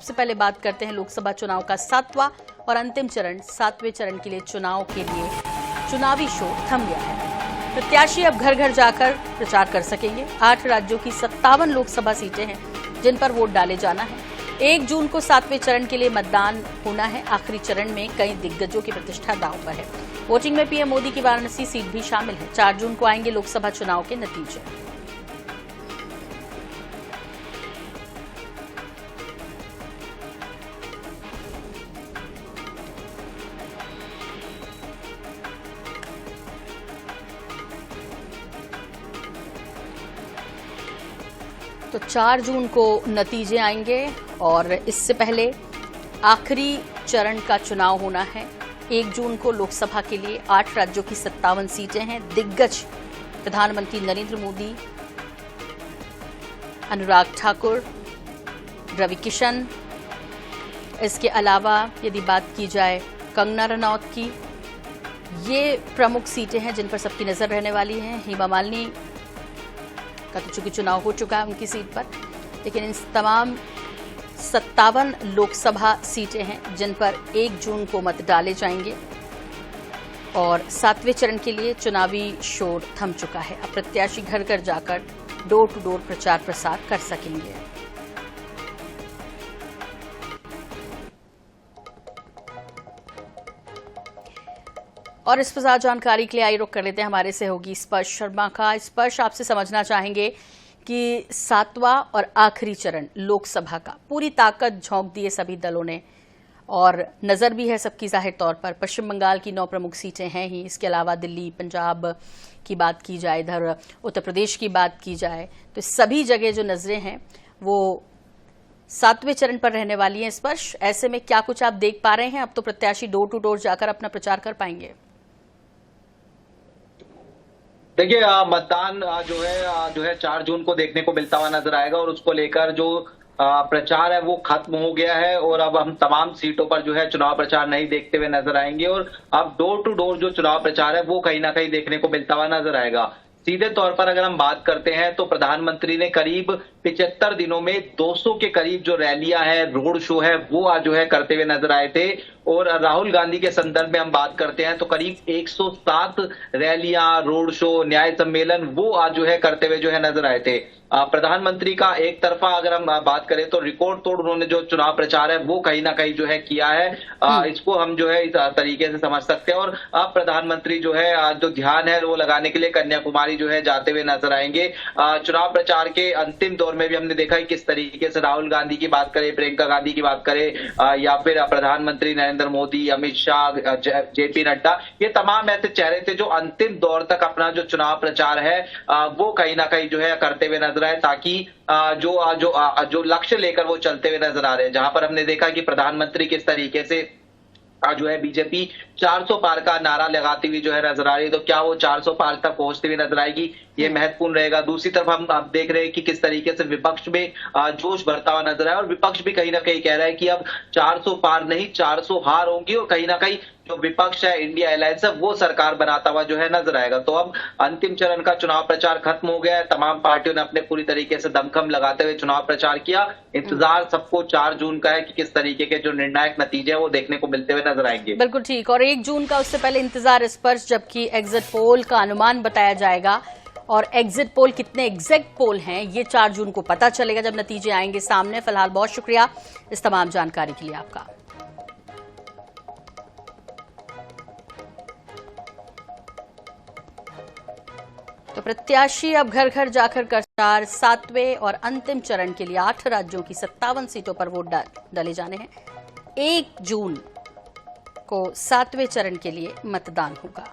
सबसे पहले बात करते हैं लोकसभा चुनाव का 7वां और अंतिम चरण 7वें चरण के लिए चुनावी शोर थम गया है। प्रत्याशी अब घर घर जाकर प्रचार कर सकेंगे। 8 राज्यों की 57 लोकसभा सीटें हैं जिन पर वोट डाले जाना है। 1 जून को 7वें चरण के लिए मतदान होना है। आखिरी चरण में कई दिग्गजों की प्रतिष्ठा दांव पर है। वोटिंग में पीएम मोदी की वाराणसी सीट भी शामिल है। 4 जून को आएंगे लोकसभा चुनाव के नतीजे। तो 4 जून को नतीजे आएंगे और इससे पहले आखिरी चरण का चुनाव होना है। 1 जून को लोकसभा के लिए 8 राज्यों की 57 सीटें हैं। दिग्गज प्रधानमंत्री नरेंद्र मोदी, अनुराग ठाकुर, रवि किशन, इसके अलावा यदि बात की जाए कंगना रनौत की, ये प्रमुख सीटें हैं जिन पर सबकी नजर रहने वाली है। हेमा मालिनी का तो चूंकि चुनाव हो चुका है उनकी सीट पर, लेकिन इन तमाम 57 लोकसभा सीटें हैं जिन पर 1 जून को मत डाले जाएंगे और 7वें चरण के लिए चुनावी शोर थम चुका है। अब प्रत्याशी घर घर जाकर डोर टू डोर प्रचार प्रसार कर सकेंगे। और इस पर ज्यादा जानकारी के लिए आई रुख कर लेते हैं हमारे सहयोगी स्पर्श शर्मा का। स्पर्श, आपसे समझना चाहेंगे कि 7वां और आखिरी चरण लोकसभा का पूरी ताकत झोंक दी है सभी दलों ने और नजर भी है सबकी जाहिर तौर पर। पश्चिम बंगाल की 9 प्रमुख सीटें हैं ही, इसके अलावा दिल्ली, पंजाब की बात की जाए, इधर उत्तर प्रदेश की बात की जाए, तो सभी जगह जो नजरें हैं वो 7वें चरण पर रहने वाली हैं। स्पर्श, ऐसे में क्या कुछ आप देख पा रहे हैं? अब तो प्रत्याशी डोर टू डोर जाकर अपना प्रचार कर पाएंगे। देखिए, मतदान जो है 4 जून को देखने को मिलता हुआ नजर आएगा और उसको लेकर जो प्रचार है वो खत्म हो गया है और अब हम तमाम सीटों पर जो है चुनाव प्रचार नहीं देखते हुए नजर आएंगे और अब डोर टू डोर जो चुनाव प्रचार है वो कहीं ना कहीं देखने को मिलता हुआ नजर आएगा। सीधे तौर पर अगर हम बात करते हैं तो प्रधानमंत्री ने करीब 75 दिनों में 200 के करीब जो रैलियां हैं, रोड शो है, वो आज जो है करते हुए नजर आए थे। और राहुल गांधी के संदर्भ में हम बात करते हैं तो करीब 107 रैलियां, रोड शो, न्याय सम्मेलन वो आज जो है करते हुए जो है नजर आए थे। प्रधानमंत्री का एक तरफा अगर हम बात करें तो रिकॉर्ड तोड़ उन्होंने जो चुनाव प्रचार है वो कहीं ना कहीं जो है किया है। इसको हम जो है इस तरीके से समझ सकते हैं। और अब प्रधानमंत्री जो है जो ध्यान है वो लगाने के लिए कन्याकुमारी जो है जाते हुए नजर आएंगे। चुनाव प्रचार के अंतिम दौर में भी हमने देखा है किस तरीके से राहुल गांधी की बात करें, प्रियंका गांधी की बात करें या फिर प्रधानमंत्री नरेंद्र मोदी, अमित शाह, जेपी नड्डा, ये तमाम ऐसे चेहरे थे जो अंतिम दौर तक अपना जो चुनाव प्रचार है वो कहीं ना कहीं जो है करते हुए नजर आए, ताकि जो लक्ष्य लेकर वो चलते हुए नजर आ रहे हैं। जहां पर हमने देखा कि प्रधानमंत्री किस तरीके से जो है बीजेपी 400 पार का नारा लगाती हुई जो है नजर आ रही है, तो क्या वो 400 पार तक पहुंचती हुई नजर आएगी, ये महत्वपूर्ण रहेगा। दूसरी तरफ हम अब देख रहे हैं कि किस तरीके से विपक्ष में जोश भरता हुआ नजर आया और विपक्ष भी कहीं ना कहीं कह रहा है कि अब 400 पार नहीं 400 हार होंगी और कहीं ना कहीं जो विपक्ष है, इंडिया अलायंस है, वो सरकार बनाता हुआ जो है नजर आएगा। तो अब अंतिम चरण का चुनाव प्रचार खत्म हो गया है। तमाम पार्टियों ने अपने पूरी तरीके से दमखम लगाते हुए चुनाव प्रचार किया। इंतजार सबको 4 जून का है कि किस तरीके के जो निर्णायक नतीजे है वो देखने को मिलते हुए नजर आएंगे। बिल्कुल ठीक। और 1 जून का उससे पहले इंतजार स्पर्श, जबकि एग्जिट पोल का अनुमान बताया जाएगा और एग्जिट पोल कितने एग्जैक्ट पोल हैं ये 4 जून को पता चलेगा जब नतीजे आएंगे सामने। फिलहाल बहुत शुक्रिया इस तमाम जानकारी के लिए आपका। तो प्रत्याशी अब घर घर जाकर प्रचार। 7वें और अंतिम चरण के लिए 8 राज्यों की 57 सीटों पर वोट डाले जाने हैं। 1 जून को 7वें चरण के लिए मतदान होगा।